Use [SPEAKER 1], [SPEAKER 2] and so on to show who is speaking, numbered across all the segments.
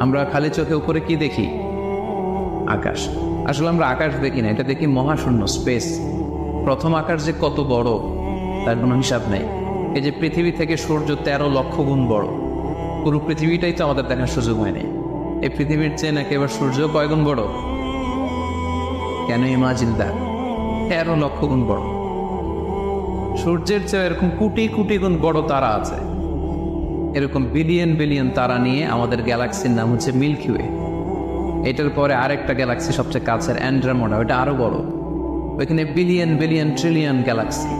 [SPEAKER 1] আমরা খালি চোখে উপরে কি দেখি? আকাশ। আসলে আমরা আকাশ দেখি না, এটা দেখি মহাশূন্য, স্পেস। প্রথম আকাশ যে কত বড় তার কোনো হিসাব নেই। এই যে পৃথিবী থেকে সূর্য 13 লক্ষ গুণ বড়, পুরো পৃথিবীটাই তো আমাদের দেখার সুযোগ হয়নি। এই পৃথিবীর চেয়ে নাকি এবার সূর্য কয় গুণ বড়? কেন ইমাজিন দ্যাট, 13 লক্ষ গুণ বড়। সূর্যের চেয়ে এরকম কোটি কোটি গুণ বড় তারা আছে। এরকম বিলিয়ন বিলিয়ন তারা নিয়ে আমাদের গ্যালাক্সির নাম হচ্ছে মিল্কি ওয়ে। এটার পরে আরেকটা গ্যালাক্সি সবচেয়ে কাছের অ্যান্ড্রোমেডা, ওইটা আরো বড়। ওইখানে বিলিয়ন বিলিয়ন ট্রিলিয়ন গ্যালাক্সি।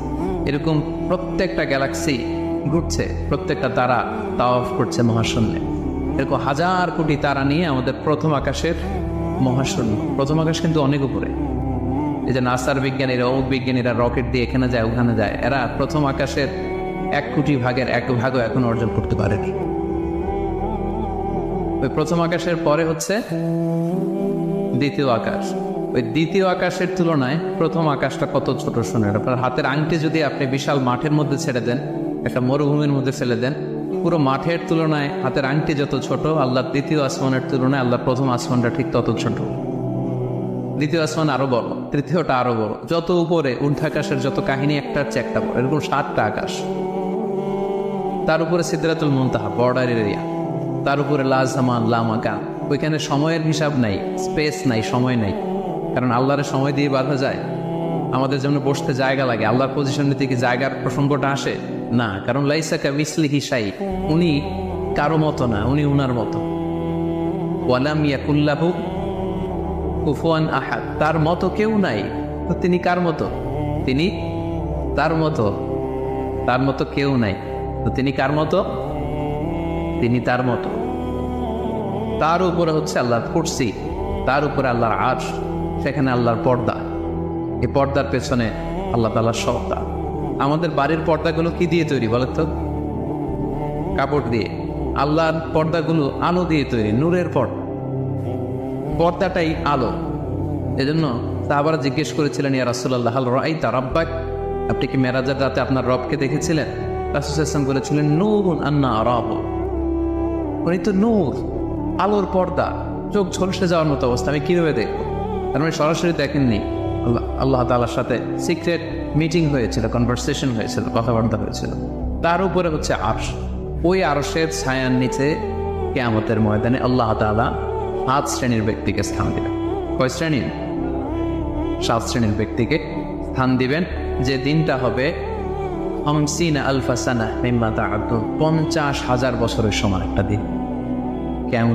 [SPEAKER 1] এরকম প্রত্যেকটা গ্যালাক্সি ঘুরছে, প্রত্যেকটা তারা তাওয়াফ করছে মহাশূন্যে। এরকম হাজার কোটি তারা নিয়ে আমাদের প্রথম আকাশের মহাশূন্য। প্রথম আকাশ কিন্তু অনেক উপরে। এই যে নাসার বিজ্ঞানীরা, অমুক বিজ্ঞানীরা রকেট দিয়ে এখানে যায় ওখানে যায়, এরা প্রথম আকাশের 1 কোটি ভাগের 1 ভাগও এখন অর্জন করতে পারেনি। ওই প্রথম আকাশের পরে হচ্ছে দ্বিতীয় আকাশ। ওই দ্বিতীয় আকাশের তুলনায় প্রথম আকাশটা কত ছোট শোনেন। আপনার হাতের আংটি যদি আপনি বিশাল মাঠের মধ্যে ছেড়ে দেন, একটা মরুভূমির মধ্যে ফেলে দেন, পুরো মাঠের তুলনায় হাতের আংটি যত ছোট, আল্লাহর দ্বিতীয় আসমানের তুলনায় আল্লাহর প্রথম আসমানটা ঠিক তত ছোট। দ্বিতীয় আসমান আরো বড়, তৃতীয়টা আরো বড়। যত উপরে ঊর্ধ্বাকাশের যত কাহিনী একটার চেয়ে একটা বড়, এরকম 7টা আকাশ। তার উপরে সিদরাতুল মুনতাহা, বর্ডার এরিয়া। তার উপরে লা জামান লা মাকান, ওইখানে সময়ের হিসাব নাই, স্পেস নাই, সময় নাই। কারণ আল্লাহর সময় দিয়ে বাঁধা যায়? আমাদের যেমন বসতে জায়গা লাগে, আল্লাহর পজিশনের দিকে জায়গার প্রসঙ্গটা আসে না। কারণ লাইসা কামিসলিহি শাই, উনি কারো মতো না, উনি উনার মতো। ওয়ালাম ইয়াকুল্লাহু কুফুয়ান আহাদ, তার মতো কেউ নাই। তো তিনি কার মতো? তিনি তার মতো। তার মতো কেউ নাই, তো তিনি কার মতো? তিনি তার মতো। তার উপরে হচ্ছে আল্লাহর কুরসি, তার উপরে আল্লাহর আরশ, সেখানে আল্লাহর পর্দা। এই পর্দার পেছনে আল্লাহ তাআলার সত্তা। আমাদের বাড়ির পর্দাগুলো কি দিয়ে তৈরি বলেন তো? কাপড় দিয়ে। আল্লাহর পর্দাগুলো আলো দিয়ে তৈরি, নূরের পর্দা। পর্দাটাই আলো। এজন্য সাহাবারা জিজ্ঞেস করেছিলেন, ইয়া রাসূলুল্লাহ হাল রাআইতা রাব্বাক, আপনি কি মেরাজের রাতে আপনার রবকে দেখেছিলেন? রাসূল সাল্লাল্লাহু আলাইহি ওয়াসাল্লাম বলেছিলেন, নূরুন আন্না আরাহু, উনি তো নূর, আলোর পর্দা, চোখ ঝলসে যাওয়ার মতো অবস্থা, আমি কিভাবে দেখবো? তার মানে সরাসরি দেখেননি। আল্লাহ তাআলার সাথে সিক্রেট মিটিং হয়েছিল, কনভারসেশন হয়েছিল, কথাবার্তা হয়েছিল। তার উপরে হচ্ছে আরশ। ওই আরশের ছায়ার নিচে কিয়ামতের ময়দানে আল্লাহ তাআলা 7 শ্রেণীর ব্যক্তিকে স্থান দিবেন। কয় শ্রেণী? 7 শ্রেণীর ব্যক্তিকে স্থান দিবেন। যে দিনটা হবে 50,000 সানা মিম্মা তা'উদ্দুন, 50,000 বছরের সমান একটা দিন। কেমন